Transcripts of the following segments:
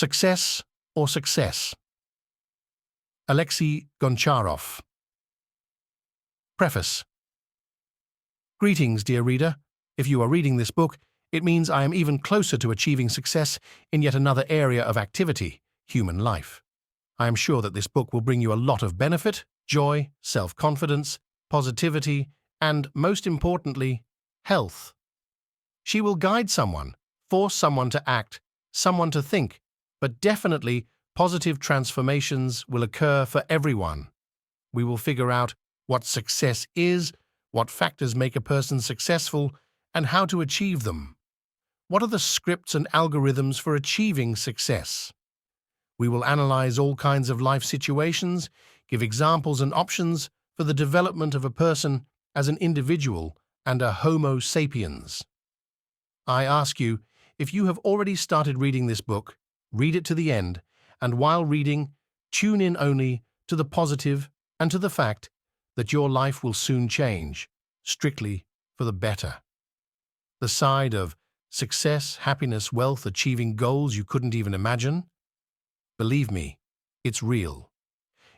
Success or Success? Goncharov. Preface. Greetings, dear reader. If you are reading this book, it means I am even closer to achieving success in yet another area of activity, human life. I am sure that this book will bring you a lot of benefit, joy, self-confidence, positivity, and, most importantly, health. She will guide someone, force someone to act, someone to think, but definitely positive transformations will occur for everyone. We will figure out what success is, what factors make a person successful, and how to achieve them. What are the scripts and algorithms for achieving success? We will analyze all kinds of life situations, give examples and options for the development of a person as an individual and a Homo sapiens. I ask you, if you have already started reading this book, read it to the end, and while reading, tune in only to the positive and to the fact that your life will soon change, strictly for the better. The side of success, happiness, wealth, achieving goals you couldn't even imagine? Believe me, it's real.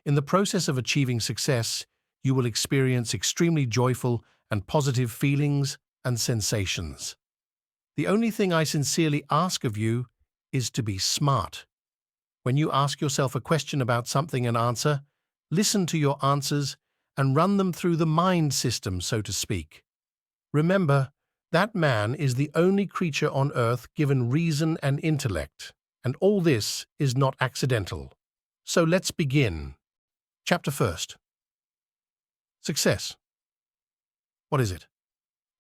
In the process of achieving success, you will experience extremely joyful and positive feelings and sensations. The only thing I sincerely ask of you is to be smart. When you ask yourself a question about something and answer, listen to your answers and run them through the mind system, so to speak. Remember, that man is the only creature on earth given reason and intellect, and all this is not accidental. So let's begin. Chapter 1. Success. What is it?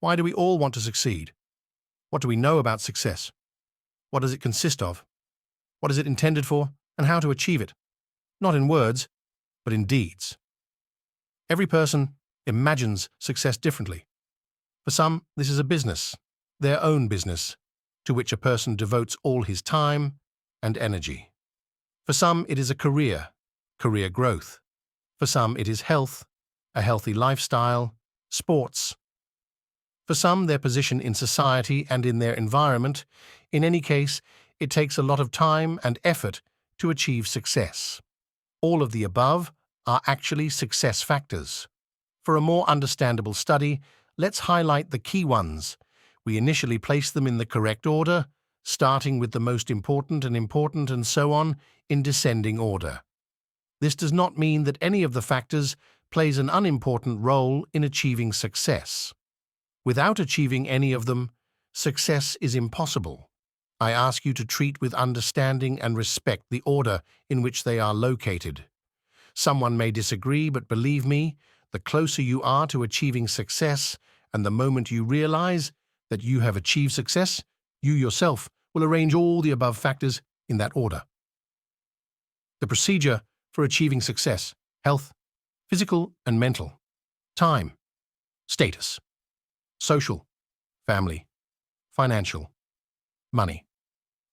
Why do we all want to succeed? What do we know about success? What does it consist of? What is it intended for, and how to achieve it? Not in words, but in deeds. Every person imagines success differently. For some, this is a business, their own business, to which a person devotes all his time and energy. For some, it is a career growth. For some, it is health, a healthy lifestyle, sports. For some, their position in society and in their environment. In any case, it takes a lot of time and effort to achieve success. All of the above are actually success factors. For a more understandable study, let's highlight the key ones. We initially place them in the correct order, starting with the most important and so on, in descending order. This does not mean that any of the factors plays an unimportant role in achieving success. Without achieving any of them, success is impossible. I ask you to treat with understanding and respect the order in which they are located. Someone may disagree, but believe me, the closer you are to achieving success, and the moment you realize that you have achieved success, you yourself will arrange all the above factors in that order. The procedure for achieving success: health, physical and mental, time, status, social, family, financial, money.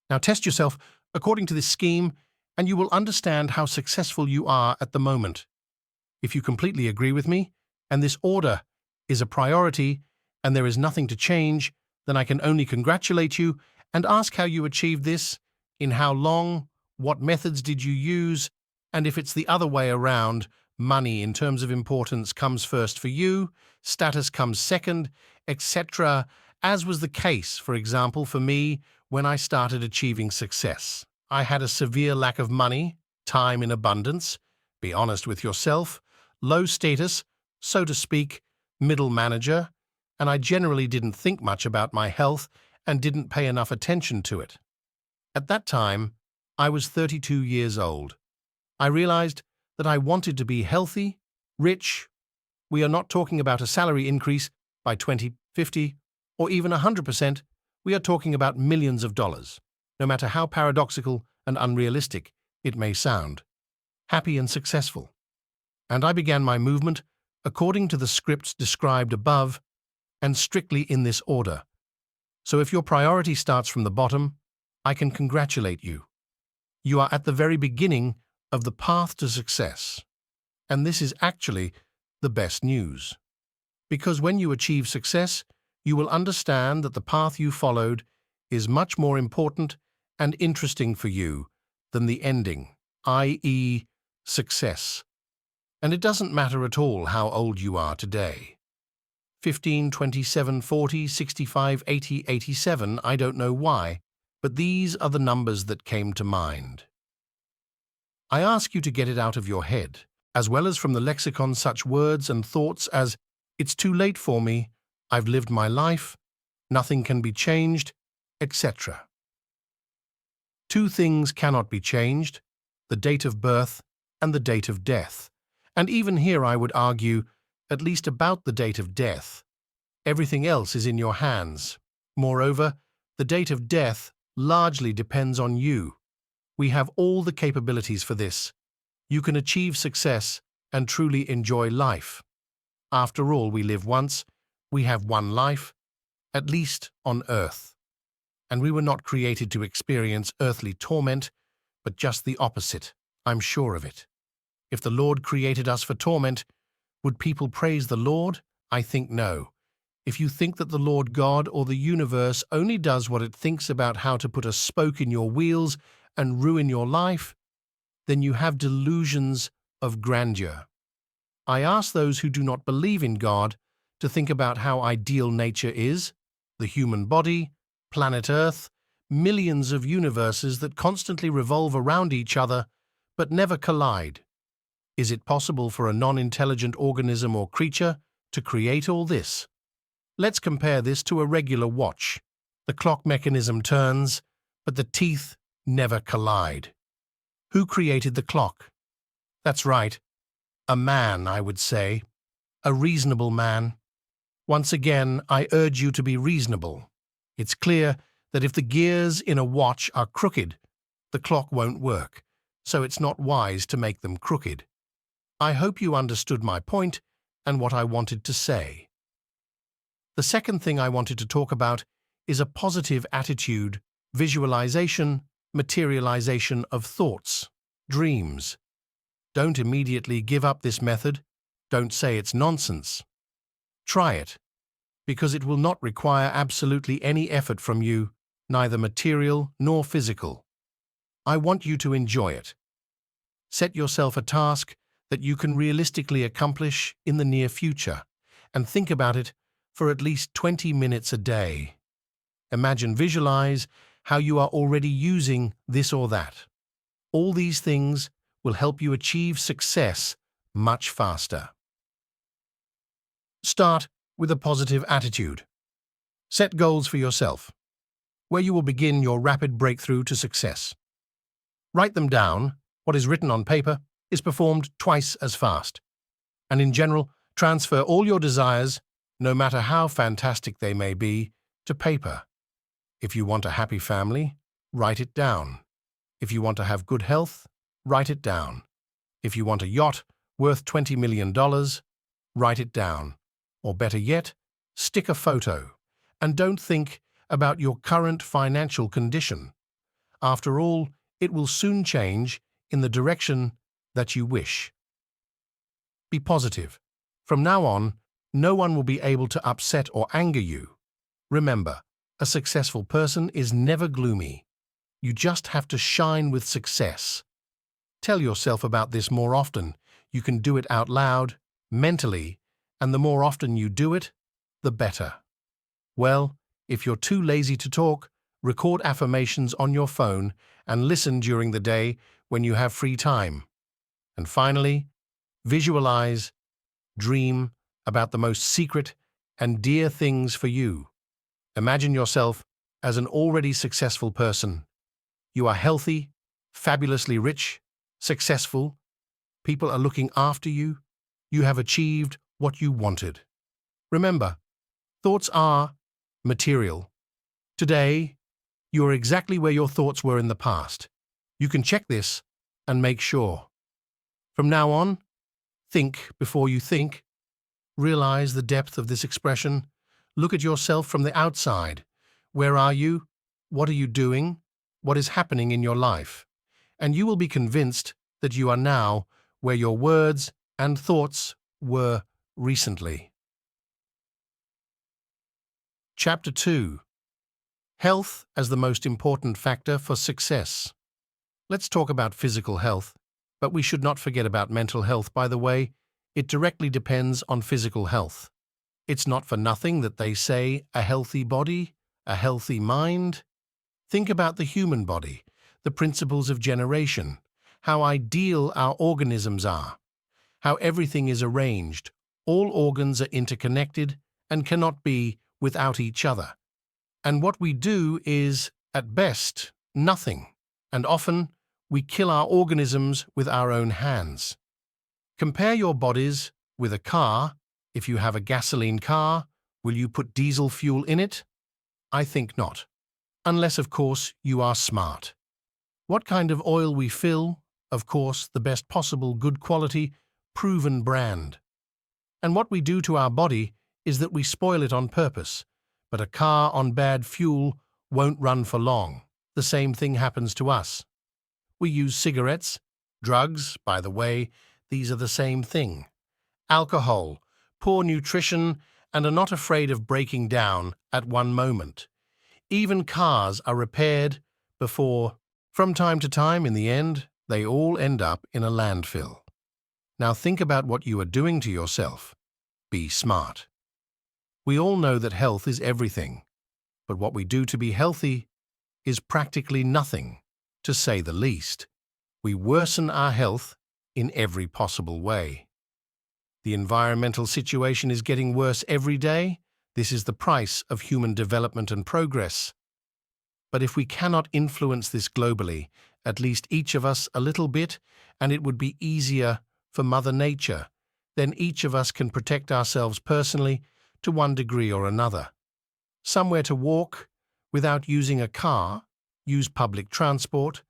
Now test yourself according to this scheme, and you will understand how successful you are at the moment. If you completely agree with me, and this order is a priority, and there is nothing to change, then I can only congratulate you and ask how you achieved this, in how long, what methods did you use, and if it's the other way around, money in terms of importance comes first for you, status comes second, etc., as was the case, for example, for me when I started achieving success. I had a severe lack of money, time in abundance, be honest with yourself, low status, so to speak, middle manager, and I generally didn't think much about my health and didn't pay enough attention to it. At that time, I was 32 years old. I realized that I wanted to be healthy, rich. We are not talking about a salary increase by 20, 50, or even 100%. We are talking about millions of dollars, no matter how paradoxical and unrealistic it may sound. Happy and successful. And I began my movement according to the scripts described above and strictly in this order. So if your priority starts from the bottom, I can congratulate you. You are at the very beginning of the path to success. And this is actually the best news. Because when you achieve success, you will understand that the path you followed is much more important and interesting for you than the ending, i.e., success. And it doesn't matter at all how old you are today. 15, 27, 40, 65, 80, 87, I don't know why, but these are the numbers that came to mind. I ask you to get it out of your head, as well as from the lexicon such words and thoughts as, "It's too late for me," "I've lived my life," "Nothing can be changed," etc. Two things cannot be changed: the date of birth and the date of death. And even here I would argue, at least about the date of death. Everything else is in your hands. Moreover, the date of death largely depends on you. We have all the capabilities for this. You can achieve success and truly enjoy life. After all, we live once, we have one life, at least on earth. And we were not created to experience earthly torment, but just the opposite. I'm sure of it. If the Lord created us for torment, would people praise the Lord? I think no. If you think that the Lord God or the universe only does what it thinks about how to put a spoke in your wheels and ruin your life, then you have delusions of grandeur. I ask those who do not believe in God to think about how ideal nature is, the human body, planet Earth, millions of universes that constantly revolve around each other but never collide. Is it possible for a non-intelligent organism or creature to create all this? Let's compare this to a regular watch. The clock mechanism turns, but the teeth never collide. Who created the clock? That's right, a man, I would say. A reasonable man. Once again, I urge you to be reasonable. It's clear that if the gears in a watch are crooked, the clock won't work, so it's not wise to make them crooked. I hope you understood my point and what I wanted to say. The second thing I wanted to talk about is a positive attitude, visualization, materialization of thoughts, dreams. Don't immediately give up this method. Don't say it's nonsense. Try it, because it will not require absolutely any effort from you, neither material nor physical. I want you to enjoy it. Set yourself a task that you can realistically accomplish in the near future, and think about it for at least 20 minutes a day. Visualize how you are already using this or that. All these things will help you achieve success much faster. Start with a positive attitude. Set goals for yourself, where you will begin your rapid breakthrough to success. Write them down. What is written on paper is performed twice as fast. And in general, transfer all your desires, no matter how fantastic they may be, to paper. If you want a happy family, write it down. If you want to have good health, write it down. If you want a yacht worth $20 million, write it down. Or better yet, stick a photo. And don't think about your current financial condition. After all, it will soon change in the direction that you wish. Be positive. From now on, no one will be able to upset or anger you. Remember, a successful person is never gloomy. You just have to shine with success. Tell yourself about this more often. You can do it out loud, mentally, and the more often you do it, the better. Well, if you're too lazy to talk, record affirmations on your phone and listen during the day when you have free time. And finally, visualize, dream about the most secret and dear things for you. Imagine yourself as an already successful person. You are healthy, fabulously rich, successful. People are looking after you. You have achieved what you wanted. Remember, thoughts are material. Today, you are exactly where your thoughts were in the past. You can check this and make sure. From now on, think before you think. Realize the depth of this expression. Look at yourself from the outside. Where are you? What are you doing? What is happening in your life? And you will be convinced that you are now where your words and thoughts were recently. Chapter 2. Health as the most important factor for success. Let's talk about physical health, but we should not forget about mental health, by the way. It directly depends on physical health. It's not for nothing that they say a healthy body, a healthy mind. Think about the human body, the principles of generation, how ideal our organisms are, how everything is arranged. All organs are interconnected and cannot be without each other. And what we do is, at best, nothing, and often we kill our organisms with our own hands. Compare your bodies with a car. If you have a gasoline car, will you put diesel fuel in it? I think not. Unless, of course, you are smart. What kind of oil we fill? Of course, the best possible, good quality, proven brand. And what we do to our body is that we spoil it on purpose. But a car on bad fuel won't run for long. The same thing happens to us. We use cigarettes, drugs, by the way, these are the same thing. Alcohol, poor nutrition, and are not afraid of breaking down at one moment. Even cars are repaired before, from time to time, in the end, they all end up in a landfill. Now think about what you are doing to yourself. Be smart. We all know that health is everything, but what we do to be healthy is practically nothing, to say the least. We worsen our health in every possible way. The environmental situation is getting worse every day. This is the price of human development and progress. But if we cannot influence this globally, at least each of us a little bit, and it would be easier for Mother Nature, then each of us can protect ourselves personally to one degree or another. Somewhere to walk without using a car, use public transport.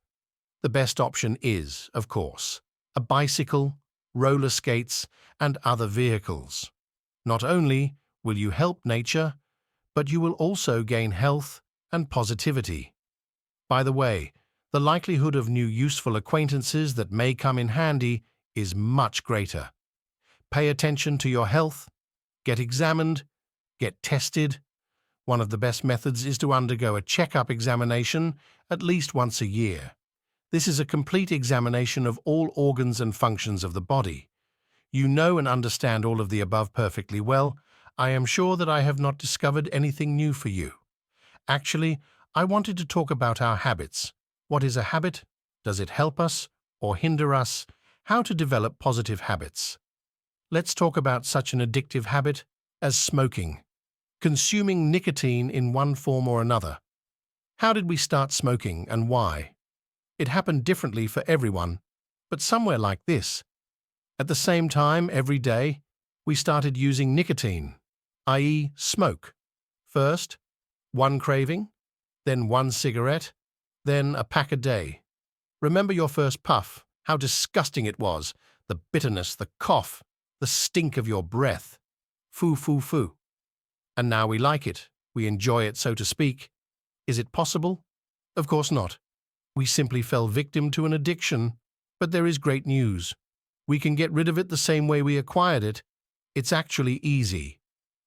The best option is, of course, a bicycle, roller skates, and other vehicles. Not only will you help nature, but you will also gain health and positivity. By the way, the likelihood of new useful acquaintances that may come in handy is much greater. Pay attention to your health, get examined, get tested. One of the best methods is to undergo a checkup examination at least once a year. This is a complete examination of all organs and functions of the body. You know and understand all of the above perfectly well. I am sure that I have not discovered anything new for you. Actually, I wanted to talk about our habits. What is a habit? Does it help us or hinder us? How to develop positive habits. Let's talk about such an addictive habit as smoking, consuming nicotine in one form or another. How did we start smoking and why? It happened differently for everyone, but somewhere like this. At the same time, every day, we started using nicotine, i.e. smoke. First, one craving, then one cigarette, then a pack a day. Remember your first puff, how disgusting it was, the bitterness, the cough, the stink of your breath. Foo, foo, foo. And now we like it, we enjoy it, so to speak. Is it possible? Of course not. We simply fell victim to an addiction, but there is great news. We can get rid of it the same way we acquired it. It's actually easy.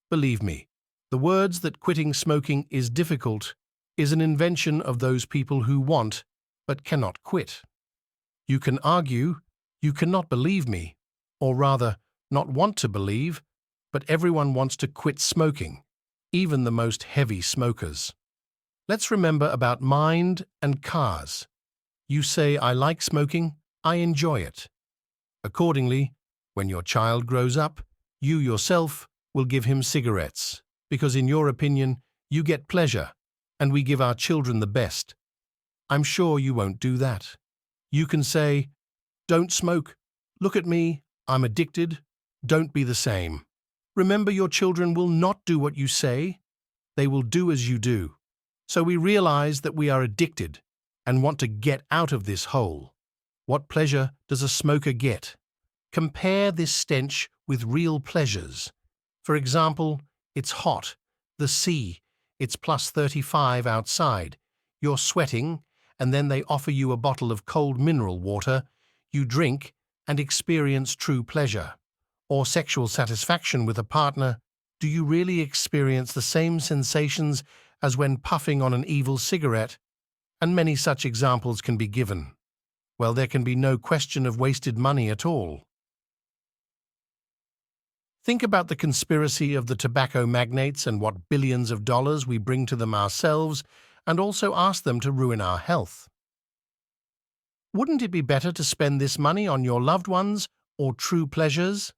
Believe me, the words that quitting smoking is difficult is an invention of those people who want but cannot quit. You can argue, you cannot believe me, or rather, not want to believe, but everyone wants to quit smoking, even the most heavy smokers. Let's remember about mind and cars. You say, I like smoking, I enjoy it. Accordingly, when your child grows up, you yourself will give him cigarettes, because in your opinion, you get pleasure, and we give our children the best. I'm sure you won't do that. You can say, don't smoke, look at me, I'm addicted, don't be the same. Remember, your children will not do what you say, they will do as you do. So we realize that we are addicted and want to get out of this hole. What pleasure does a smoker get? Compare this stench with real pleasures. For example, it's hot, the sea, it's plus 35 outside, you're sweating, and then they offer you a bottle of cold mineral water, you drink and experience true pleasure. Or sexual satisfaction with a partner. Do you really experience the same sensations as when puffing on an evil cigarette? And many such examples can be given. well, there can be no question of wasted money at all. Think about the conspiracy of the tobacco magnates and what billions of dollars we bring to them ourselves, and also ask them to ruin our health. Wouldn't it be better to spend this money on your loved ones or true pleasures?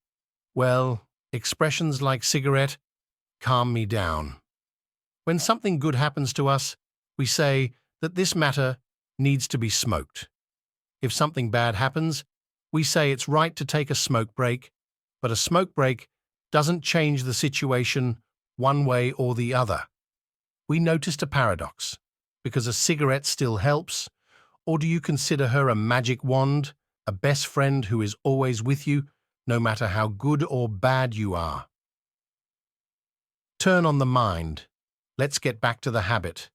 Well, expressions like cigarette calm me down. When something good happens to us, we say that this matter needs to be smoked. If something bad happens, we say it's right to take a smoke break, but a smoke break doesn't change the situation one way or the other. We noticed a paradox, because a cigarette still helps, or do you consider her a magic wand, a best friend who is always with you, no matter how good or bad you are? Turn on the mind. Let's get back to the habit.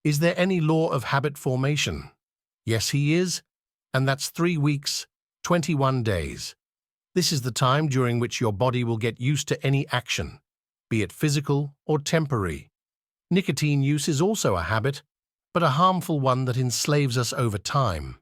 Is there any law of habit formation? Yes, he is, and that's 3 weeks, 21 days. This is the time during which your body will get used to any action, be it physical or temporary. Nicotine use is also a habit, but a harmful one that enslaves us over time,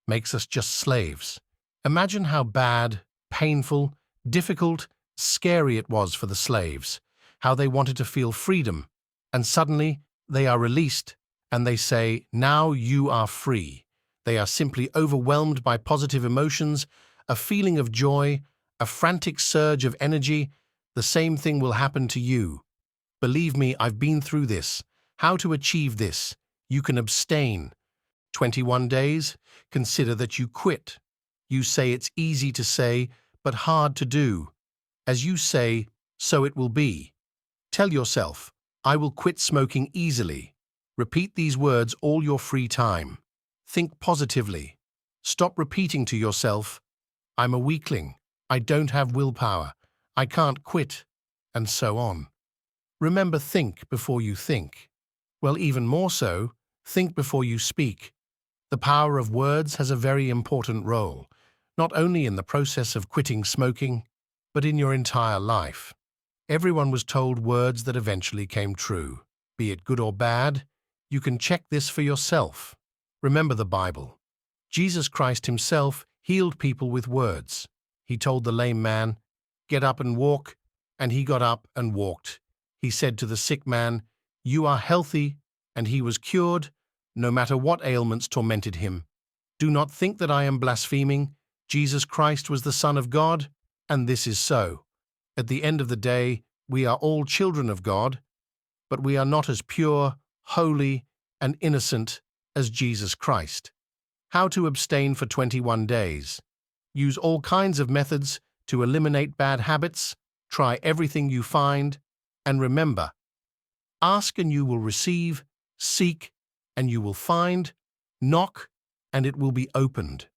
makes us just slaves. Imagine how bad, painful, difficult, scary it was for the slaves, how they wanted to feel freedom, and suddenly they are released, and they say, "Now you are free." They are simply overwhelmed by positive emotions, a feeling of joy, a frantic surge of energy. The same thing will happen to you. Believe me, I've been through this. How to achieve this? You can abstain. 21 days, consider that you quit. You say it's easy to say, but hard to do. As you say, so it will be. Tell yourself, I will quit smoking easily. Repeat these words all your free time. Think positively. Stop repeating to yourself, I'm a weakling, I don't have willpower, I can't quit, and so on. Remember, think before you think. Well, even more so, think before you speak. The power of words has a very important role, not only in the process of quitting smoking, but in your entire life. Everyone was told words that eventually came true. Be it good or bad, you can check this for yourself. Remember the Bible. Jesus Christ himself healed people with words. He told the lame man, "Get up and walk," and he got up and walked. He said to the sick man, "You are healthy," and he was cured, no matter what ailments tormented him. Do not think that I am blaspheming. Jesus Christ was the Son of God, and this is so. At the end of the day, we are all children of God, but we are not as pure, holy, and innocent as Jesus Christ. How to abstain for 21 days. Use all kinds of methods to eliminate bad habits. Try everything you find. And remember, ask and you will receive, seek and you will find, knock and it will be opened.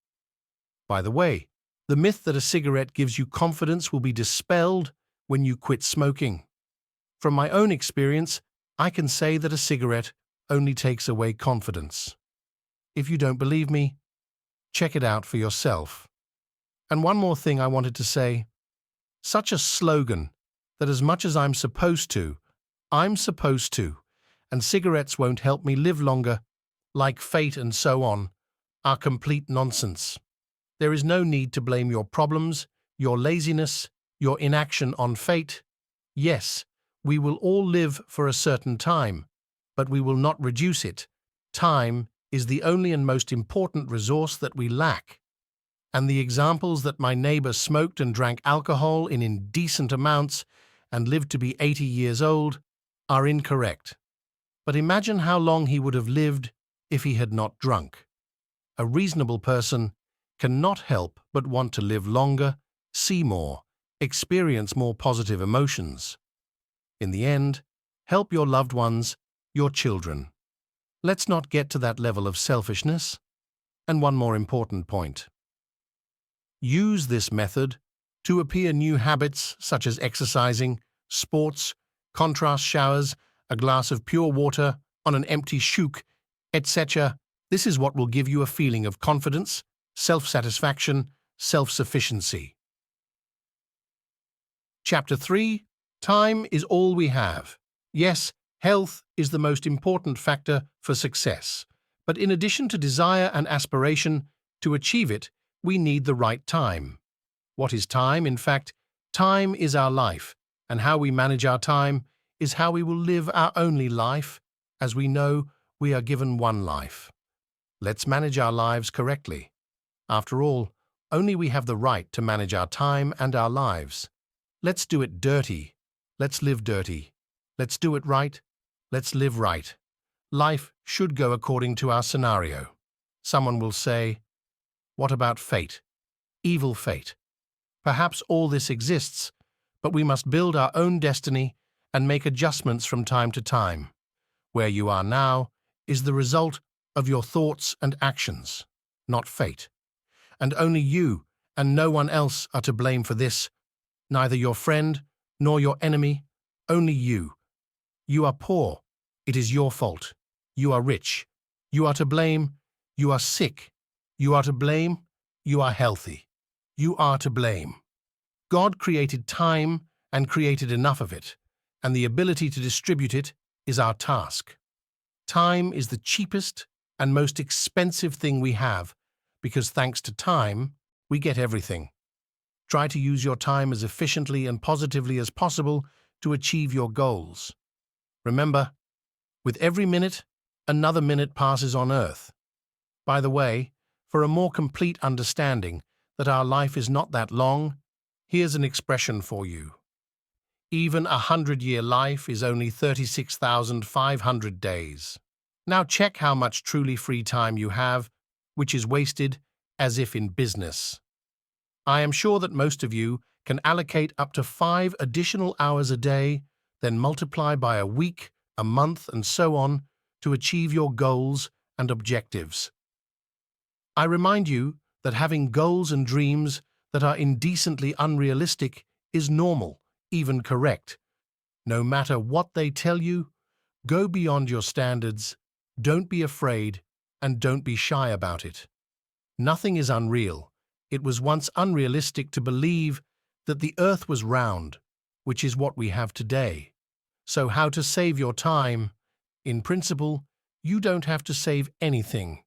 By the way, the myth that a cigarette gives you confidence will be dispelled when you quit smoking. From my own experience, I can say that a cigarette only takes away confidence. If you don't believe me, check it out for yourself. And one more thing I wanted to say. Such a slogan that as much as I'm supposed to, and cigarettes won't help me live longer, like fate and so on, are complete nonsense. There is no need to blame your problems, your laziness, your inaction on fate. Yes, we will all live for a certain time, but we will not reduce it. Time is the only and most important resource that we lack. And the examples that my neighbor smoked and drank alcohol in indecent amounts and lived to be 80 years old are incorrect. But imagine how long he would have lived if he had not drunk. A reasonable person cannot help but want to live longer, see more, experience more positive emotions. In the end, help your loved ones, your children. Let's not get to that level of selfishness. And one more important point. Use this method to appear new habits such as exercising, sports, contrast showers, a glass of pure water on an empty shook, etc. This is what will give you a feeling of confidence, self-satisfaction, self-sufficiency. Chapter 3. Time is all we have. Yes, health is the most important factor for success. But in addition to desire and aspiration, To achieve it, we need the right time. What is time? In fact, time is our life, and how we manage our time is how we will live our only life. As we know, we are given one life. Let's manage our lives correctly. After all, only we have the right to manage our time and our lives. Let's do it dirty. Let's live dirty. Let's do it right. Let's live right. Life should go according to our scenario. Someone will say, what about fate? Evil fate. Perhaps all this exists, but we must build our own destiny and make adjustments from time to time. Where you are now is the result of your thoughts and actions, not fate. And only you and no one else are to blame for this, neither your friend nor your enemy, only you. You are poor, it is your fault. You are rich, you are to blame. You are sick, you are to blame. You are healthy, you are to blame. God created time and created enough of it, and the ability to distribute it is our task. Time is the cheapest and most expensive thing we have, because thanks to time, we get everything. Try to use your time as efficiently and positively as possible to achieve your goals. Remember, with every minute, another minute passes on Earth. By the way, for a more complete understanding that our life is not that long, here's an expression for you. Even a 100-year life is only 36,500 days. Now check how much truly free time you have, which is wasted as if in business. I am sure that most of you can allocate up to 5 additional hours a day, then multiply by a week, a month, and so on to achieve your goals and objectives. I remind you that having goals and dreams that are indecently unrealistic is normal, even correct. No matter what they tell you, go beyond your standards, don't be afraid, and don't be shy about it. Nothing is unreal. It was once unrealistic to believe that the earth was round, which is what we have today. So how to save your time? In principle, you don't have to save anything.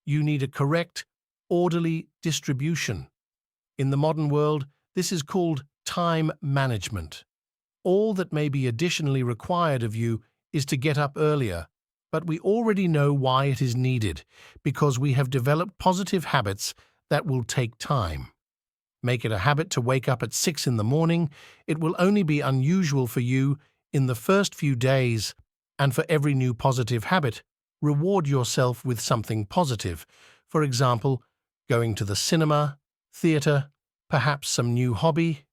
You need a correct, orderly distribution. In the modern world, this is called time management. All that may be additionally required of you is to get up earlier, but we already know why it is needed, because we have developed positive habits that will take time. Make it a habit to wake up at 6 in the morning. It will only be unusual for you in the first few days, and for every new positive habit, reward yourself with something positive. For example, going to the cinema, theatre, perhaps some new hobby.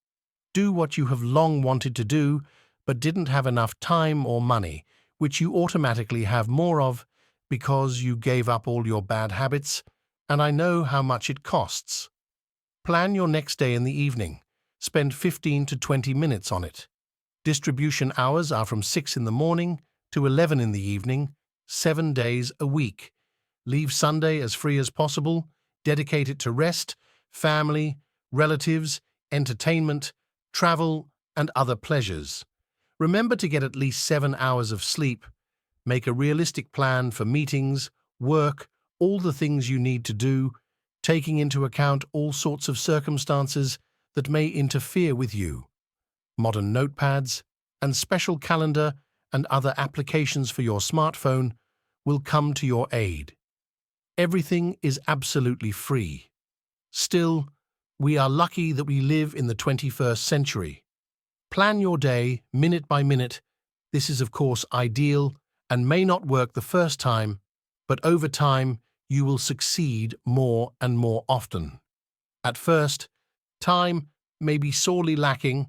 Do what you have long wanted to do, but didn't have enough time or money, which you automatically have more of because you gave up all your bad habits, and I know how much it costs. Plan your next day in the evening. Spend 15 to 20 minutes on it. Distribution hours are from 6 in the morning to 11 in the evening, 7 days a week. Leave Sunday as free as possible. Dedicate it to rest, family, relatives, entertainment, travel, and other pleasures. Remember to get at least 7 hours of sleep. Make a realistic plan for meetings, work, all the things you need to do, taking into account all sorts of circumstances that may interfere with you. Modern notepads and special calendar and other applications for your smartphone will come to your aid. Everything is absolutely free. Still, we are lucky that we live in the 21st century. Plan your day minute by minute. This is of course ideal and may not work the first time, but over time you will succeed more and more often. At first, time may be sorely lacking,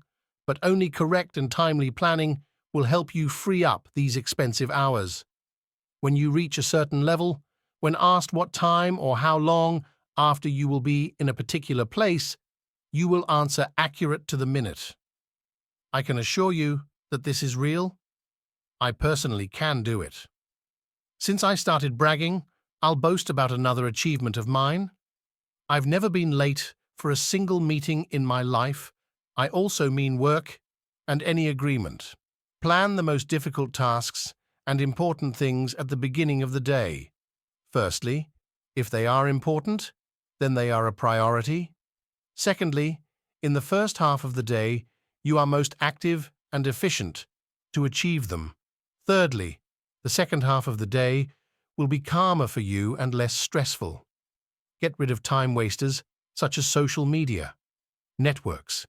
but only correct and timely planning will help you free up these expensive hours. When you reach a certain level, when asked what time or how long after you will be in a particular place, you will answer accurate to the minute. I can assure you that this is real. I personally can do it. Since I started bragging, I'll boast about another achievement of mine. I've never been late for a single meeting in my life. I also mean work and any agreement. Plan the most difficult tasks and important things at the beginning of the day. Firstly, if they are important, then they are a priority. Secondly, in the first half of the day, you are most active and efficient to achieve them. Thirdly, the second half of the day will be calmer for you and less stressful. Get rid of time wasters such as social media, networks,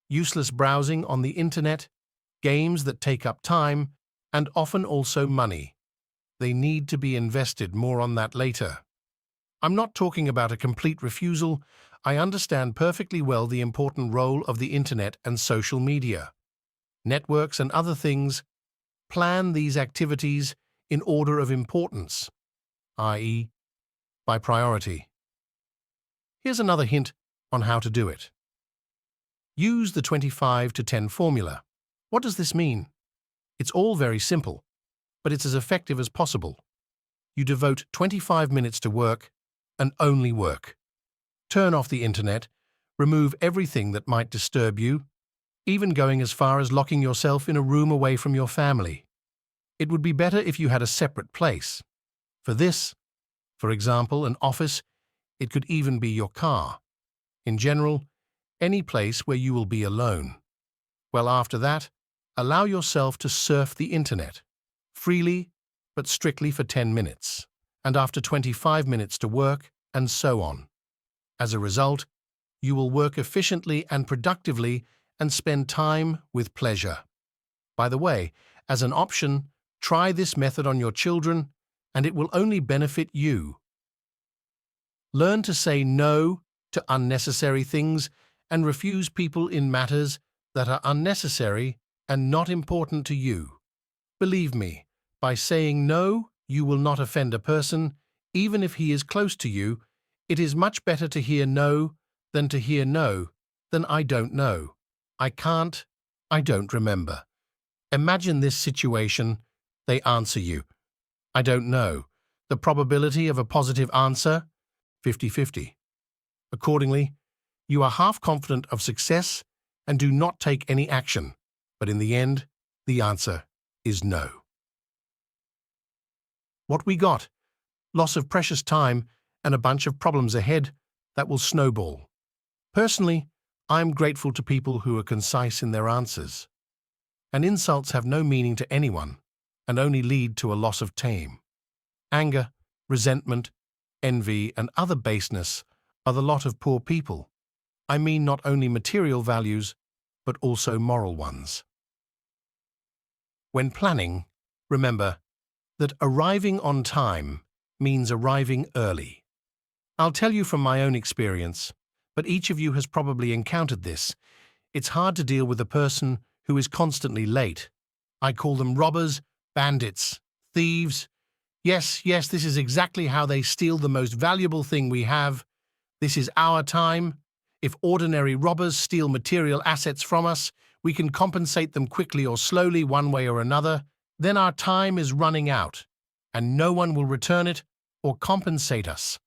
useless browsing on the internet, games that take up time, and often also money. They need to be invested. More on that later. I'm not talking about a complete refusal. I understand perfectly well the important role of the internet and social media, networks and other things. Plan these activities in order of importance, i.e., by priority. Here's another hint on how to do it. Use the 25-10 formula. What does this mean? It's all very simple, but it's as effective as possible. You devote 25 minutes to work and only work. Turn off the internet, remove everything that might disturb you, even going as far as locking yourself in a room away from your family. It would be better if you had a separate place. For this, for example, an office, it could even be your car. In general, any place where you will be alone. Well, after that, allow yourself to surf the internet, freely, but strictly for 10 minutes, and after 25 minutes to work, and so on. As a result, you will work efficiently and productively and spend time with pleasure. By the way, as an option, try this method on your children, and it will only benefit you. Learn to say no to unnecessary things and refuse people in matters that are unnecessary and not important to you. Believe me, by saying no, you will not offend a person, even if he is close to you. It is much better to hear no than to hear no than I don't know. I can't, I don't remember. Imagine this situation. They answer you, I don't know. The probability of a positive answer, 50-50. Accordingly, you are half confident of success and do not take any action, but in the end, the answer is no. What we got? Loss of precious time and a bunch of problems ahead that will snowball. Personally, I am grateful to people who are concise in their answers. And insults have no meaning to anyone and only lead to a loss of time. Anger, resentment, envy, and other baseness are the lot of poor people. I mean not only material values, but also moral ones. When planning, remember that arriving on time means arriving early. I'll tell you from my own experience, but each of you has probably encountered this. It's hard to deal with a person who is constantly late. I call them robbers, bandits, thieves. Yes, this is exactly how they steal the most valuable thing we have. This is our time. If ordinary robbers steal material assets from us, we can compensate them quickly or slowly one way or another. Then our time is running out, and no one will return it or compensate us.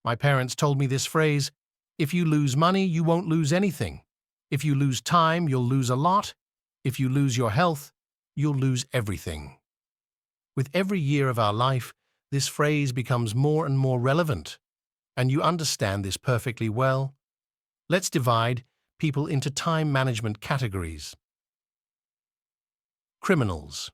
My parents told me this phrase, if you lose money, you won't lose anything. If you lose time, you'll lose a lot. If you lose your health, you'll lose everything. With every year of our life, this phrase becomes more and more relevant, and you understand this perfectly well. Let's divide people into time management categories. Criminals.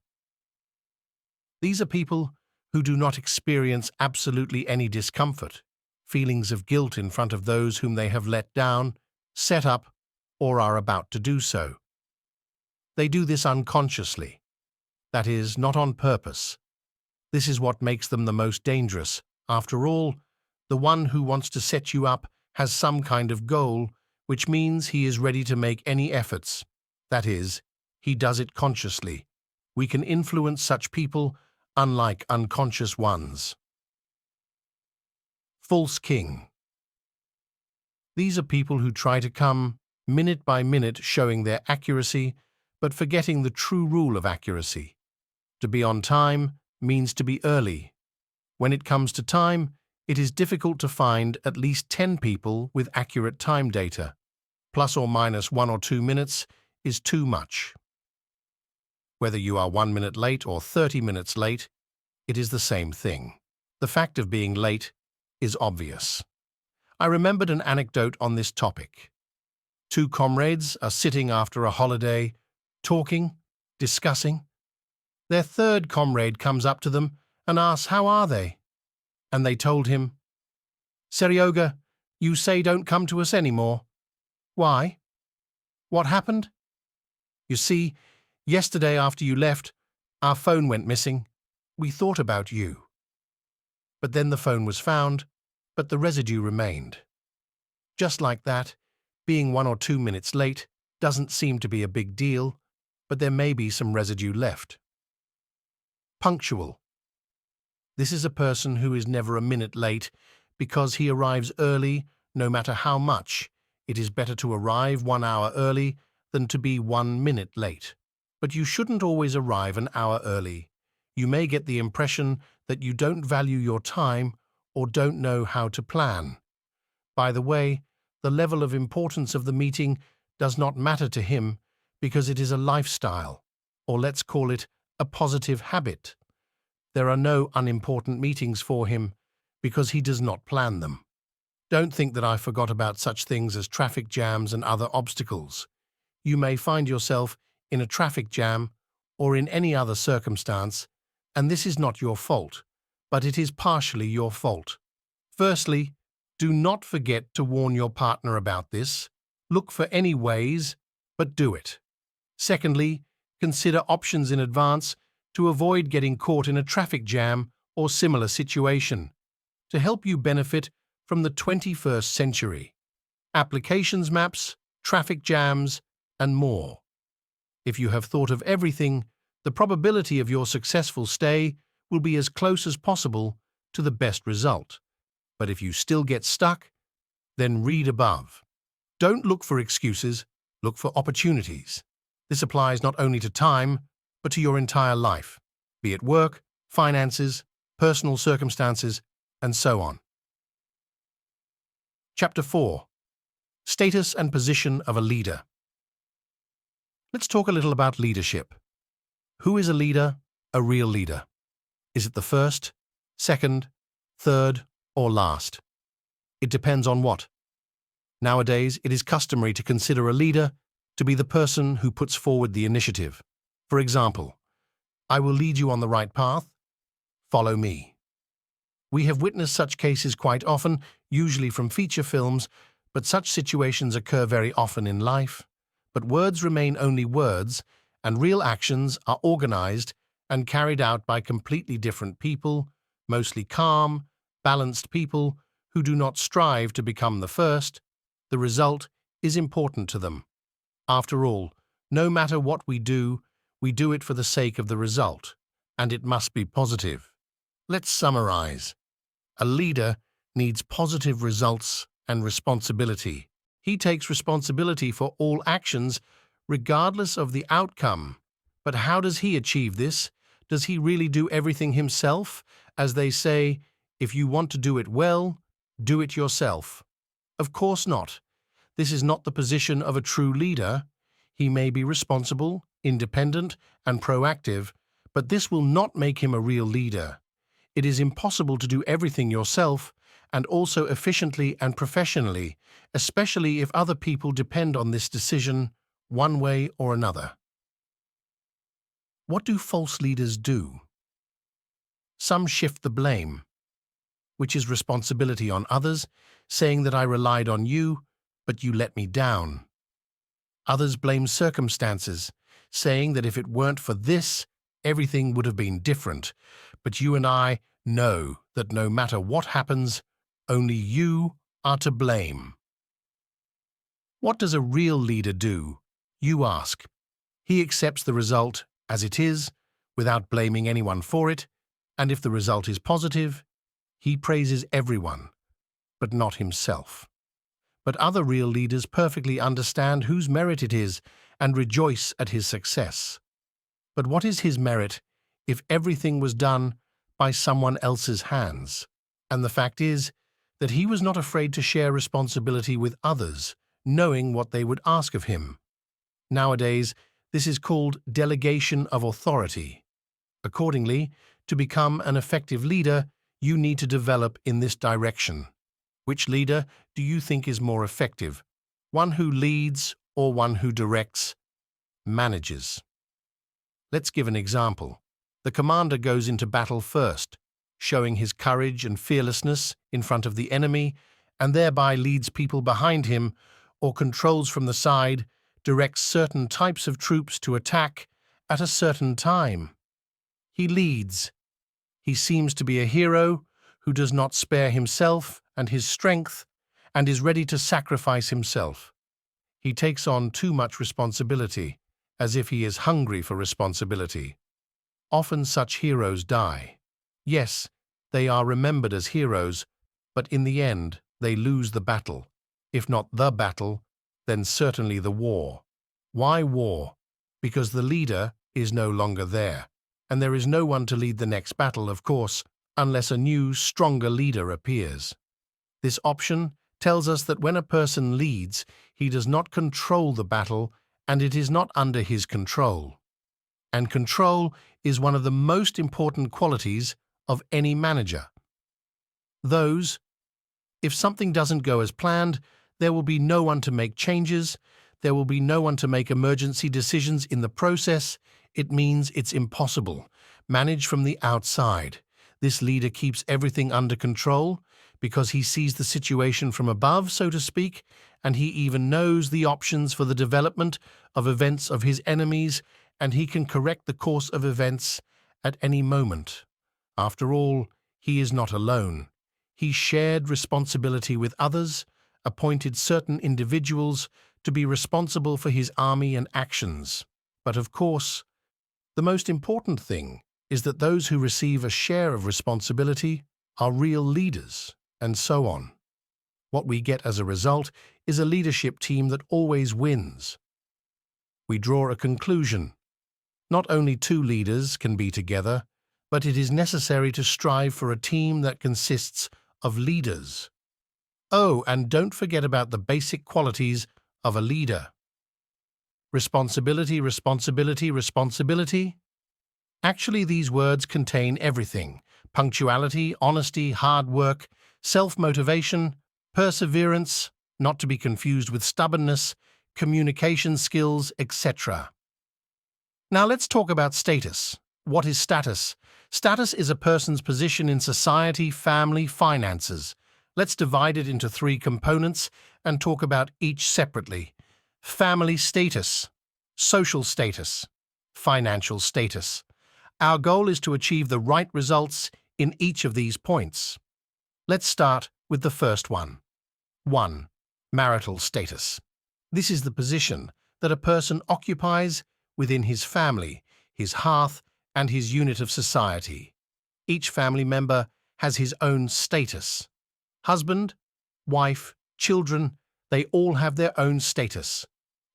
These are people who do not experience absolutely any discomfort, feelings of guilt in front of those whom they have let down, set up, or are about to do so. They do this unconsciously, that is, not on purpose. This is what makes them the most dangerous. After all, the one who wants to set you up has some kind of goal, which means he is ready to make any efforts. That is, he does it consciously. We can influence such people, unlike unconscious ones. False king. These are people who try to come, minute by minute, showing their accuracy, but forgetting the true rule of accuracy. To be on time means to be early. When it comes to time, it is difficult to find at least 10 people with accurate time data. Plus or minus 1 or 2 minutes is too much. Whether you are 1 minute late or 30 minutes late, it is the same thing. The fact of being late is obvious. I remembered an anecdote on this topic. Two comrades are sitting after a holiday, talking, discussing. Their third comrade comes up to them and asks, "How are they?" And they told him, "Seryoga, you say don't come to us anymore. Why? What happened? You see, yesterday after you left, our phone went missing. We thought about you. But then the phone was found, but the residue remained." Just like that, being 1 or 2 minutes late doesn't seem to be a big deal, but there may be some residue left. Punctual. This is a person who is never a minute late because he arrives early no matter how much. It is better to arrive 1 hour early than to be 1 minute late. But you shouldn't always arrive an hour early. You may get the impression that you don't value your time or don't know how to plan. By the way, the level of importance of the meeting does not matter to him because it is a lifestyle, or let's call it a positive habit. There are no unimportant meetings for him because he does not plan them. Don't think that I forgot about such things as traffic jams and other obstacles. You may find yourself in a traffic jam or in any other circumstance, and this is not your fault, but it is partially your fault. Firstly, do not forget to warn your partner about this. Look for any ways, but do it. Secondly, consider options in advance to avoid getting caught in a traffic jam or similar situation. To help you benefit from the 21st century, applications maps, traffic jams, and more. If you have thought of everything, the probability of your successful stay will be as close as possible to the best result. But if you still get stuck, then read above. Don't look for excuses, look for opportunities. This applies not only to time, but to your entire life, be it work, finances, personal circumstances, and so on. Chapter 4. Status and Position of a Leader. Let's talk a little about leadership. Who is a leader, a real leader? Is it the first, second, third, or last? It depends on what. Nowadays, it is customary to consider a leader to be the person who puts forward the initiative. For example, "I will lead you on the right path. Follow me." We have witnessed such cases quite often, usually from feature films, but such situations occur very often in life. But words remain only words, and real actions are organized and carried out by completely different people, mostly calm, balanced people who do not strive to become the first. The result is important to them. After all, no matter what we do it for the sake of the result, and it must be positive. Let's summarize. A leader needs positive results and responsibility. He takes responsibility for all actions, regardless of the outcome. But how does he achieve this? Does he really do everything himself? As they say, if you want to do it well, do it yourself. Of course not. This is not the position of a true leader. He may be responsible, independent, and proactive, but this will not make him a real leader. It is impossible to do everything yourself, and also efficiently and professionally, especially if other people depend on this decision one way or another. What do false leaders do? Some shift the blame, which is responsibility on others, saying that I relied on you, but you let me down. Others blame circumstances, saying that if it weren't for this, everything would have been different. But you and I know that no matter what happens, only you are to blame. What does a real leader do? You ask. He accepts the result as it is, without blaming anyone for it, and if the result is positive, he praises everyone, but not himself. But other real leaders perfectly understand whose merit it is and rejoice at his success. But what is his merit if everything was done by someone else's hands? And the fact is that he was not afraid to share responsibility with others, knowing what they would ask of him. Nowadays, this is called delegation of authority. Accordingly, to become an effective leader, you need to develop in this direction. Which leader do you think is more effective? One who leads or one who directs, manages? Let's give an example. The commander goes into battle first, showing his courage and fearlessness in front of the enemy, and thereby leads people behind him, or controls from the side, directs certain types of troops to attack at a certain time. He leads. He seems to be a hero who does not spare himself and his strength and is ready to sacrifice himself. He takes on too much responsibility, as if he is hungry for responsibility. Often such heroes die. Yes, they are remembered as heroes, but in the end they lose the battle. If not the battle, then certainly the war. Why war? Because the leader is no longer there, and there is no one to lead the next battle, of course, unless a new, stronger leader appears. This option tells us that when a person leads, he does not control the battle, and it is not under his control. And control is one of the most important qualities of any manager. If something doesn't go as planned, there will be no one to make changes, there will be no one to make emergency decisions in the process. It means it's impossible. Manage from the outside. This leader keeps everything under control because he sees the situation from above, so to speak, and he even knows the options for the development of events of his enemies, and he can correct the course of events at any moment. After all, he is not alone. He shared responsibility with others, appointed certain individuals to be responsible for his army and actions. But of course, the most important thing is that those who receive a share of responsibility are real leaders, and so on. What we get as a result is a leadership team that always wins. We draw a conclusion. Not only two leaders can be together, but it is necessary to strive for a team that consists of leaders. Oh, and don't forget about the basic qualities of a leader. Responsibility, responsibility, responsibility. Actually, these words contain everything: punctuality, honesty, hard work, self-motivation, perseverance, not to be confused with stubbornness, communication skills, etc. Now let's talk about status. What is status? Status is a person's position in society, family, finances. Let's divide it into three components and talk about each separately. Family status, social status, financial status. Our goal is to achieve the right results in each of these points. Let's start with the first one. 1. Marital status. This is the position that a person occupies within his family, his hearth, and his unit of society. Each family member has his own status. Husband, wife, children, they all have their own status.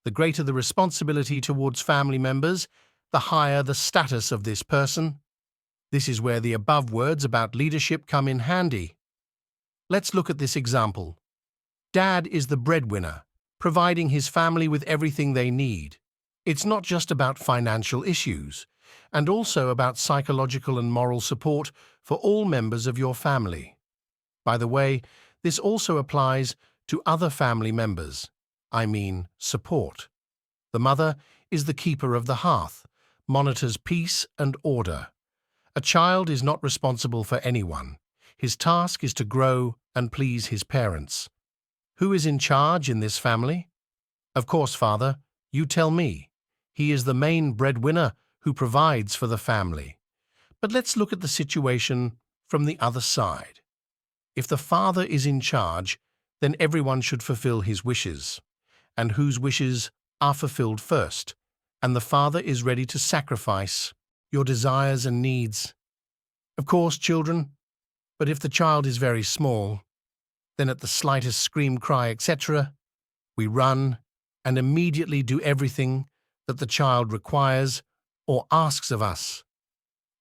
The greater the responsibility towards family members, the higher the status of this person. This is where the above words about leadership come in handy. Let's look at this example. Dad is the breadwinner, providing his family with everything they need. It's not just about financial issues, and also about psychological and moral support for all members of your family. By the way, this also applies to other family members. I mean support. The mother is the keeper of the hearth, monitors peace and order. A child is not responsible for anyone. His task is to grow and please his parents. Who is in charge in this family? Of course, father, you tell me. He is the main breadwinner who provides for the family. But let's look at the situation from the other side. If the father is in charge, then everyone should fulfill his wishes. And whose wishes are fulfilled first? And the father is ready to sacrifice your desires and needs. Of course, children, but if the child is very small, then at the slightest scream, cry, etc., we run and immediately do everything that the child requires or asks of us.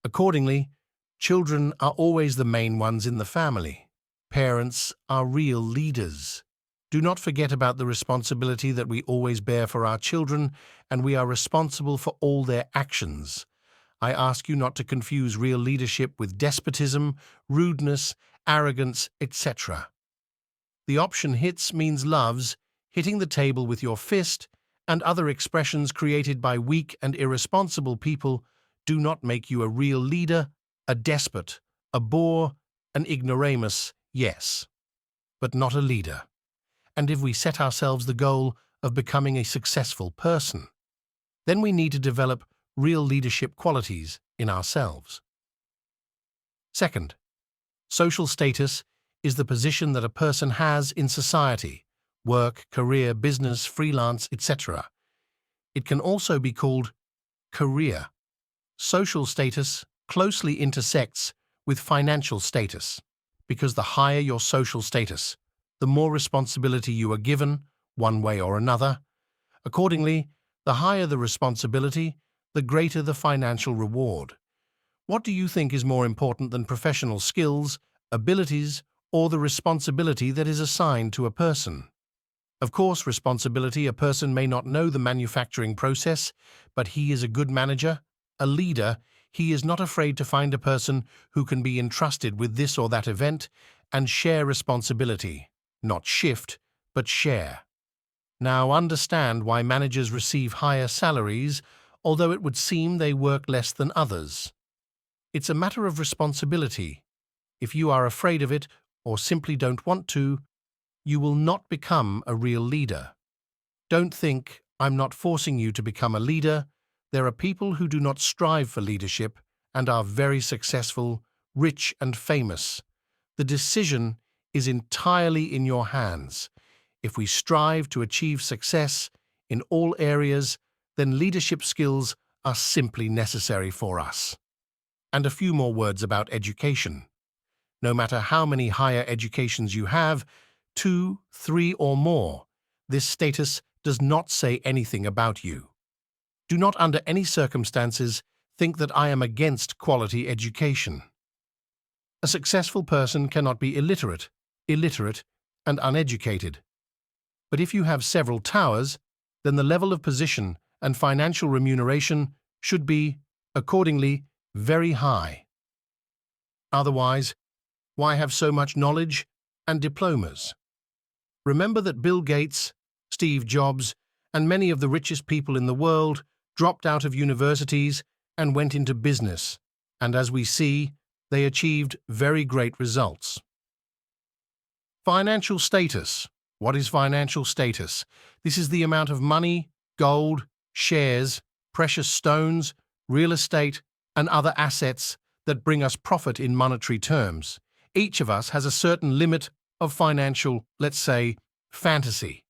Accordingly, children are always the main ones in the family. Parents are real leaders. Do not forget about the responsibility that we always bear for our children, and we are responsible for all their actions. I ask you not to confuse real leadership with despotism, rudeness, arrogance, etc. The option hits means loves, hitting the table with your fist, and other expressions created by weak and irresponsible people do not make you a real leader, a despot, a bore, an ignoramus, yes, but not a leader. And if we set ourselves the goal of becoming a successful person, then we need to develop real leadership qualities in ourselves. Second, social status is the position that a person has in society, work, career, business, freelance, etc. It can also be called career. Social status closely intersects with financial status, because the higher your social status, the more responsibility you are given, one way or another. Accordingly, the higher the responsibility, the greater the financial reward. What do you think is more important than professional skills, abilities, or the responsibility that is assigned to a person? Of course, responsibility. A person may not know the manufacturing process, but he is a good manager, a leader. He is not afraid to find a person who can be entrusted with this or that event and share responsibility. Not shift, but share. Now understand why managers receive higher salaries, although it would seem they work less than others. It's a matter of responsibility. If you are afraid of it or simply don't want to, you will not become a real leader. Don't think, I'm not forcing you to become a leader. There are people who do not strive for leadership and are very successful, rich and famous. The decision is entirely in your hands. If we strive to achieve success in all areas, then leadership skills are simply necessary for us. And a few more words about education. No matter how many higher educations you have, 2, 3 or more, this status does not say anything about you. Do not under any circumstances think that I am against quality education. A successful person cannot be illiterate, and uneducated. But if you have several towers, then the level of position and financial remuneration should be, accordingly, very high. Otherwise, why have so much knowledge and diplomas? Remember that Bill Gates, Steve Jobs, and many of the richest people in the world dropped out of universities and went into business, and as we see, they achieved very great results. Financial status. What is financial status? This is the amount of money, gold, shares, precious stones, real estate, and other assets that bring us profit in monetary terms. Each of us has a certain limit of financial, let's say, fantasy.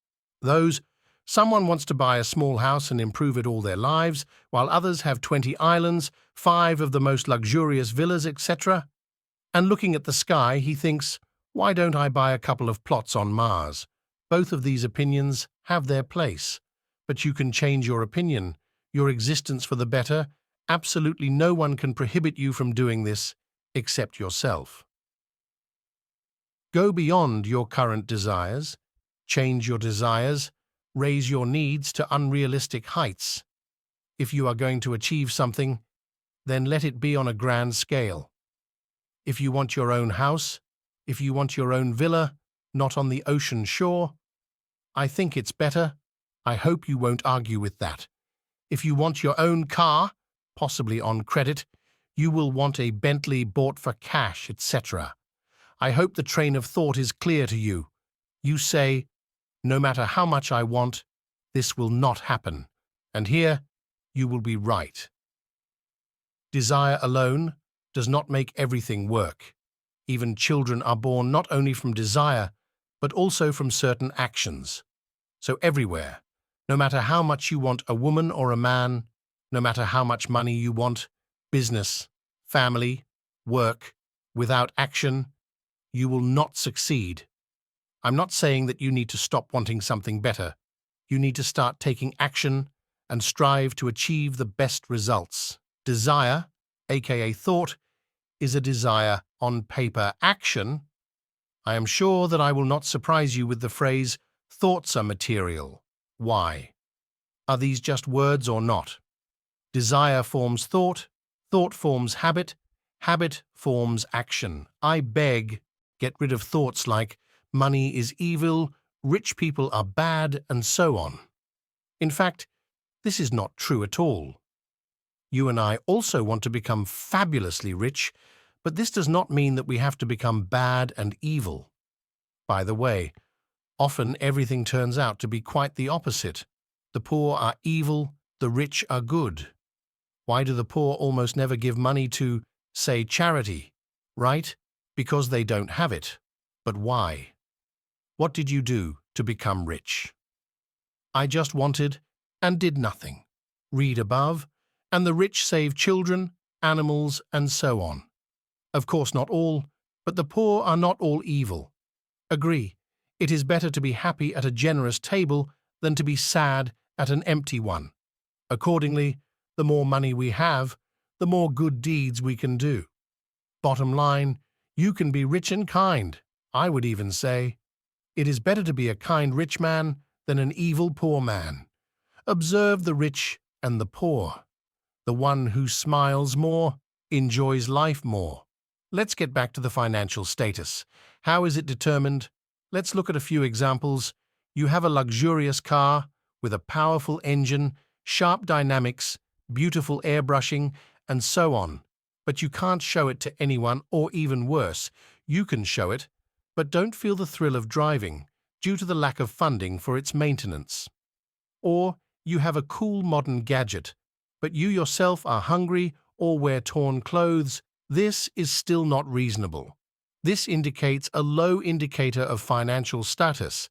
Someone wants to buy a small house and improve it all their lives, while others have 20 islands, 5 of the most luxurious villas, etc. And looking at the sky, he thinks, why don't I buy a couple of plots on Mars? Both of these opinions have their place, but you can change your opinion, your existence for the better. Absolutely no one can prohibit you from doing this except yourself. Go beyond your current desires, change your desires, raise your needs to unrealistic heights. If you are going to achieve something, then let it be on a grand scale. If you want your own house, if you want your own villa, not on the ocean shore, I think it's better. I hope you won't argue with that. If you want your own car, possibly on credit, you will want a Bentley bought for cash, etc. I hope the train of thought is clear to you. You say, no matter how much I want, this will not happen. And here, you will be right. Desire alone does not make everything work. Even children are born not only from desire, but also from certain actions. So everywhere, no matter how much you want a woman or a man, no matter how much money you want, business, family, work, without action, you will not succeed. I'm not saying that you need to stop wanting something better. You need to start taking action and strive to achieve the best results. Desire, aka thought, is a desire on paper. Action, I am sure that I will not surprise you with the phrase, thoughts are material. Why? Are these just words or not? Desire forms thought forms habit forms action. I beg, get rid of thoughts like, money is evil, rich people are bad, and so on. In fact, this is not true at all. You and I also want to become fabulously rich, but this does not mean that we have to become bad and evil. By the way, often everything turns out to be quite the opposite. The poor are evil, the rich are good. Why do the poor almost never give money to, say, charity? Right? Because they don't have it. But why? What did you do to become rich? I just wanted and did nothing. Read above, and the rich save children, animals, and so on. Of course not all, but the poor are not all evil. Agree, it is better to be happy at a generous table than to be sad at an empty one. Accordingly, the more money we have, the more good deeds we can do. Bottom line, you can be rich and kind. I would even say, it is better to be a kind rich man than an evil poor man. Observe the rich and the poor. The one who smiles more enjoys life more. Let's get back to the financial status. How is it determined? Let's look at a few examples. You have a luxurious car with a powerful engine, sharp dynamics, beautiful airbrushing, and so on. But you can't show it to anyone, or even worse, you can show it, but don't feel the thrill of driving due to the lack of funding for its maintenance. Or you have a cool modern gadget, but you yourself are hungry or wear torn clothes. This is still not reasonable. This indicates a low indicator of financial status.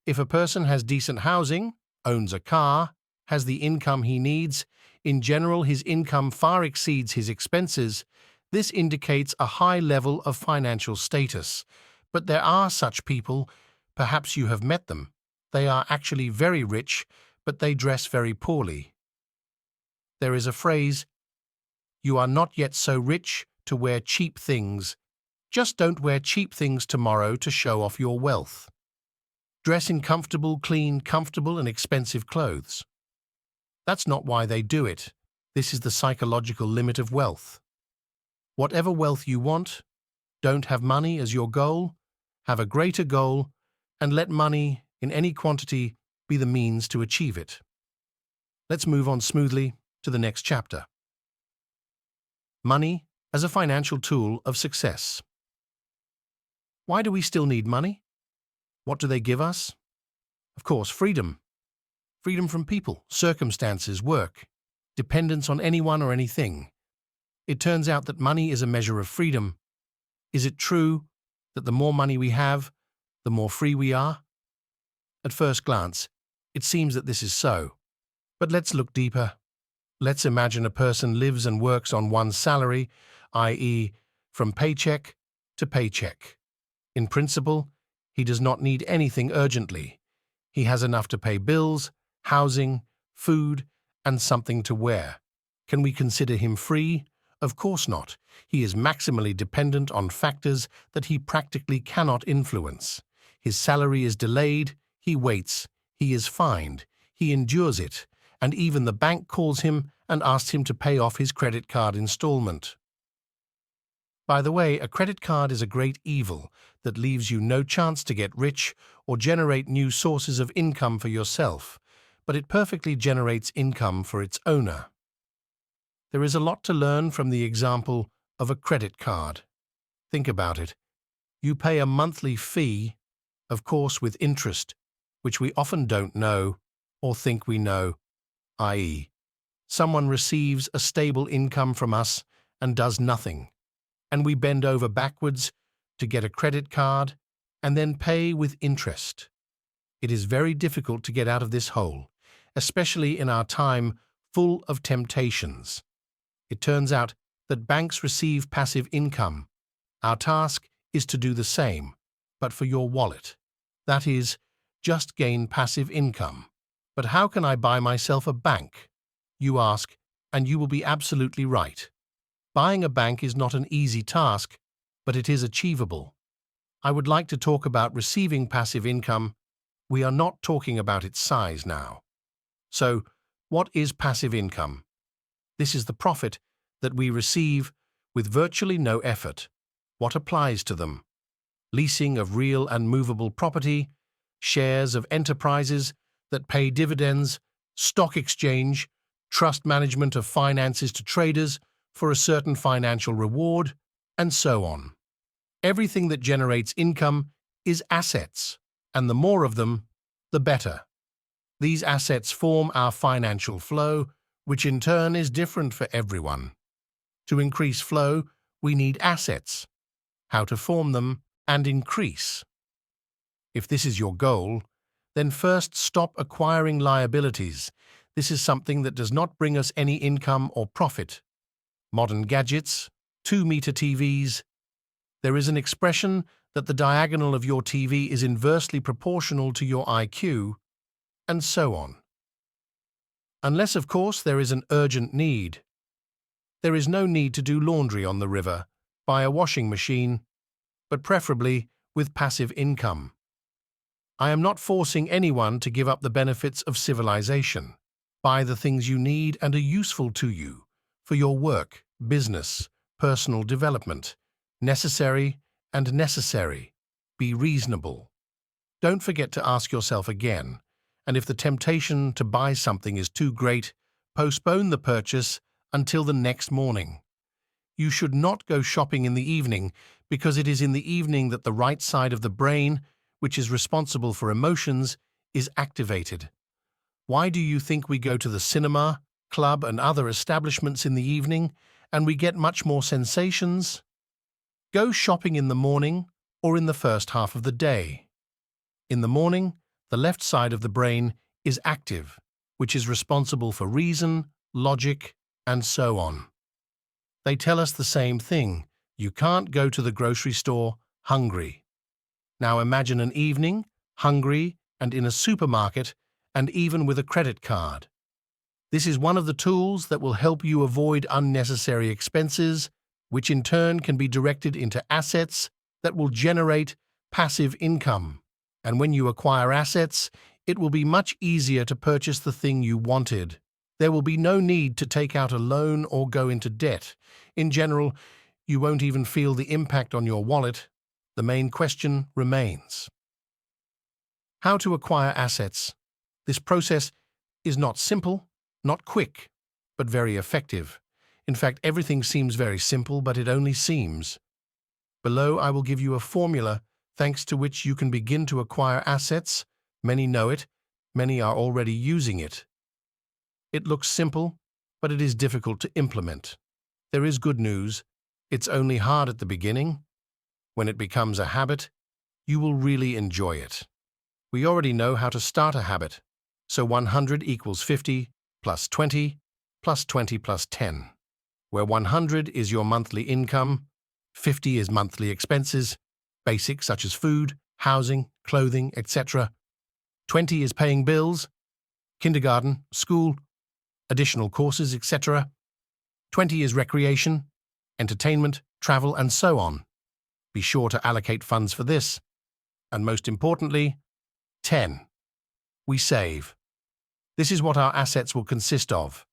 If a person has decent housing, owns a car, has the income he needs, in general his income far exceeds his expenses, this indicates a high level of financial status. But there are such people, perhaps you have met them. They are actually very rich, but they dress very poorly. There is a phrase, "You are not yet so rich to wear cheap things. Just don't wear cheap things tomorrow to show off your wealth." Dress in comfortable, clean, comfortable and expensive clothes. That's not why they do it. This is the psychological limit of wealth. Whatever wealth you want, don't have money as your goal, have a greater goal, and let money, in any quantity, be the means to achieve it. Let's move on smoothly to the next chapter. Money as a financial tool of success. Why do we still need money? What do they give us? Of course, freedom. Freedom from people, circumstances, work, dependence on anyone or anything. It turns out that money is a measure of freedom. Is it true that the more money we have, the more free we are? At first glance, it seems that this is so. But let's look deeper. Let's imagine a person lives and works on one salary, i.e., from paycheck to paycheck. In principle, he does not need anything urgently. He has enough to pay bills, housing, food, and something to wear. Can we consider him free? Of course not. He is maximally dependent on factors that he practically cannot influence. His salary is delayed, he waits, he is fined, he endures it, and even the bank calls him and asks him to pay off his credit card installment. By the way, a credit card is a great evil that leaves you no chance to get rich or generate new sources of income for yourself, but it perfectly generates income for its owner. There is a lot to learn from the example of a credit card. Think about it. You pay a monthly fee, of course with interest, which we often don't know or think we know, i.e., someone receives a stable income from us and does nothing, and we bend over backwards to get a credit card and then pay with interest. It is very difficult to get out of this hole, especially in our time full of temptations. It turns out that banks receive passive income. Our task is to do the same, but for your wallet. That is, just gain passive income. But how can I buy myself a bank? You ask, and you will be absolutely right. Buying a bank is not an easy task, but it is achievable. I would like to talk about receiving passive income. We are not talking about its size now. So, what is passive income? This is the profit that we receive with virtually no effort. What applies to them? leasing of real and movable property, shares of enterprises that pay dividends, stock exchange, trust management of finances to traders for a certain financial reward, and so on. Everything that generates income is assets, and the more of them, the better. These assets form our financial flow, which in turn is different for everyone. To increase flow, we need assets, how to form them and increase. If this is your goal, then first stop acquiring liabilities. This is something that does not bring us any income or profit. Modern gadgets, 2-meter TVs. There is an expression that the diagonal of your TV is inversely proportional to your IQ, and so on. Unless, of course, there is an urgent need. There is no need to do laundry on the river, buy a washing machine, but preferably with passive income. I am not forcing anyone to give up the benefits of civilization. Buy the things you need and are useful to you for your work, business, personal development. Necessary and necessary. Be reasonable. Don't forget to ask yourself again, and if the temptation to buy something is too great, postpone the purchase until the next morning. You should not go shopping in the evening, because it is in the evening that the right side of the brain, which is responsible for emotions, is activated. Why do you think we go to the cinema, club, and other establishments in the evening, and we get much more sensations? Go shopping in the morning or in the first half of the day. In the morning, the left side of the brain is active, which is responsible for reason, logic, and so on. They tell us the same thing. You can't go to the grocery store hungry. Now imagine an evening, hungry, and in a supermarket, and even with a credit card. This is one of the tools that will help you avoid unnecessary expenses, which in turn can be directed into assets that will generate passive income. And when you acquire assets, it will be much easier to purchase the thing you wanted. There will be no need to take out a loan or go into debt. In general, you won't even feel the impact on your wallet. The main question remains: how to acquire assets? This process is not simple, not quick, but very effective. In fact, everything seems very simple, but it only seems. Below, I will give you a formula thanks to which you can begin to acquire assets. Many know it, many are already using it. It looks simple, but it is difficult to implement. There is good news. It's only hard at the beginning. When it becomes a habit, you will really enjoy it. We already know how to start a habit. So 100 equals 50 plus 20 plus 20 plus 10. Where 100 is your monthly income, 50 is monthly expenses, basic such as food, housing, clothing, etc. 20 is paying bills, kindergarten, school, additional courses, etc. 20 is recreation, entertainment, travel, and so on. Be sure to allocate funds for this. And most importantly, 10. We save. This is what our assets will consist of.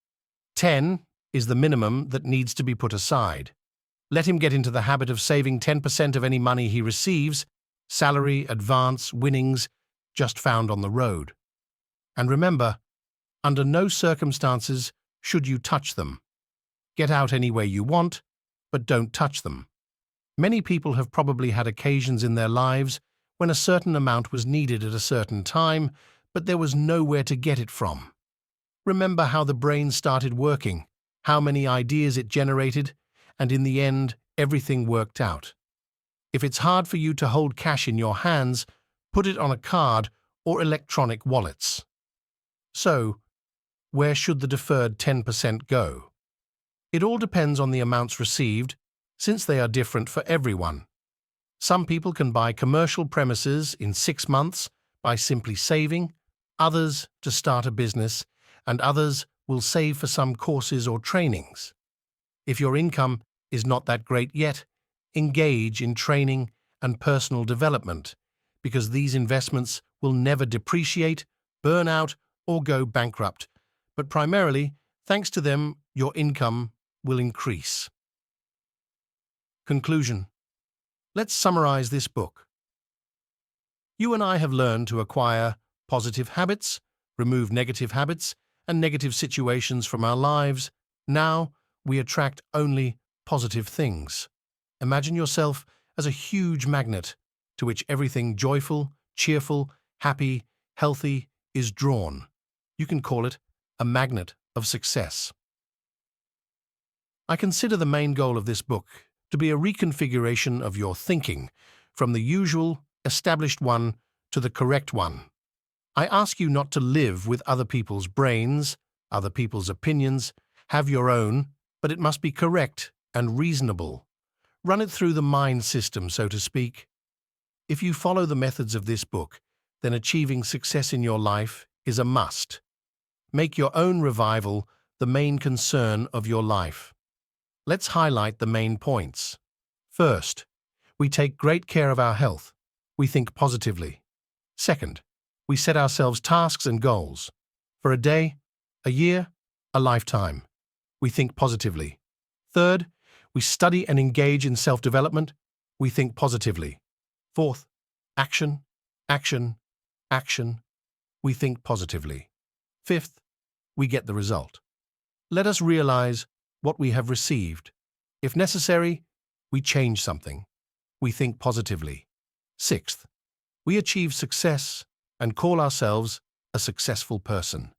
10 is the minimum that needs to be put aside. Let him get into the habit of saving 10% of any money he receives, salary, advance, winnings, just found on the road. And remember, under no circumstances should you touch them. Get out any way you want, but don't touch them. Many people have probably had occasions in their lives when a certain amount was needed at a certain time, but there was nowhere to get it from. Remember how the brain started working, how many ideas it generated, and in the end, everything worked out. If it's hard for you to hold cash in your hands, put it on a card or electronic wallets. So, where should the deferred 10% go? It all depends on the amounts received, since they are different for everyone. Some people can buy commercial premises in 6 months by simply saving, others to start a business, and others will save for some courses or trainings. If your income is not that great yet, engage in training and personal development, because these investments will never depreciate, burn out, or go bankrupt, but primarily, thanks to them, your income will increase. Conclusion. Let's summarize this book. You and I have learned to acquire positive habits, remove negative habits and negative situations from our lives. Now we attract only positive things. Imagine yourself as a huge magnet to which everything joyful, cheerful, happy, healthy is drawn. You can call it a magnet of success. I consider the main goal of this book to be a reconfiguration of your thinking from the usual, established one to the correct one. I ask you not to live with other people's brains, other people's opinions. Have your own, but it must be correct and reasonable. Run it through the mind system, so to speak. If you follow the methods of this book, then achieving success in your life is a must. Make your own revival the main concern of your life. Let's highlight the main points. First, we take great care of our health. We think positively. Second, we set ourselves tasks and goals. For a day, a year, a lifetime. We think positively. Third, we study and engage in self-development. We think positively. Fourth, action, action, action. We think positively. Fifth, we get the result. Let us realize what we have received. If necessary, we change something. We think positively. Sixth, we achieve success and call ourselves a successful person.